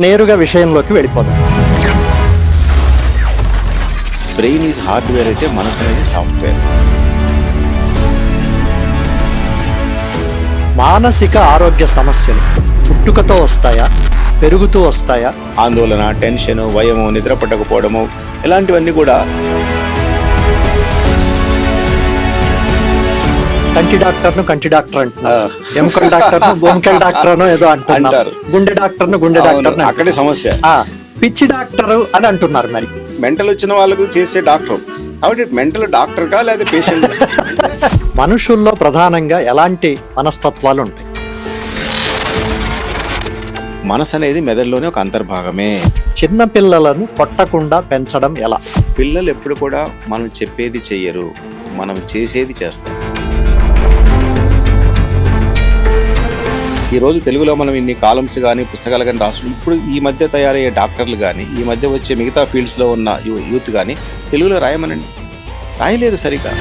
నేరుగా విషయంలోకి వెళ్ళిపోదాం. బ్రెయిన్ ఈజ్ హార్డ్వేర్ అయితే మనసు అనేది సాఫ్ట్వేర్. మానసిక ఆరోగ్య సమస్యలు పుట్టుకతో వస్తాయా, పెరుగుతూ వస్తాయా? ఆందోళన, టెన్షన్, భయము, నిద్ర పట్టకపోవడము, ఇలాంటివన్నీ కూడా కంటి డాక్టర్ అంటున్నారు, ఎముకల డాక్టర్ను గోముకల డాక్టర్ అనో ఏదో అంటారు, గుండె డాక్టర్ను గుండె డాక్టర్, అక్కడే సమస్య. పిచ్చి డాక్టర్ అని అంటున్నారు. మరి మెంటల్ వచ్చిన వాళ్ళకు చేసే డాక్టర్ కాబట్టి మెంటల్ డాక్టర్ కా లేదా పేషెంట్? మనుషుల్లో ప్రధానంగా ఎలాంటి మనస్తత్వాలు ఉంటాయి? మనసు అనేది మెదడులోనే ఒక అంతర్భాగమే. చిన్న పిల్లలను కొట్టకుండా పెంచడం ఎలా? పిల్లలు ఎప్పుడు కూడా మనం చెప్పేది చెయ్యరు, మనం చేసేది చేస్తారు. ఈ రోజు తెలుగులో మనం ఇన్ని కాలమ్స్ కానీ పుస్తకాలు కానీ రాస్తున్నాం. ఇప్పుడు ఈ మధ్య తయారయ్యే డాక్టర్లు కానీ, ఈ మధ్య వచ్చే మిగతా ఫీల్డ్స్లో ఉన్న యూత్ కానీ తెలుగులో రాయమనండి, రాయలేరు సరిగా.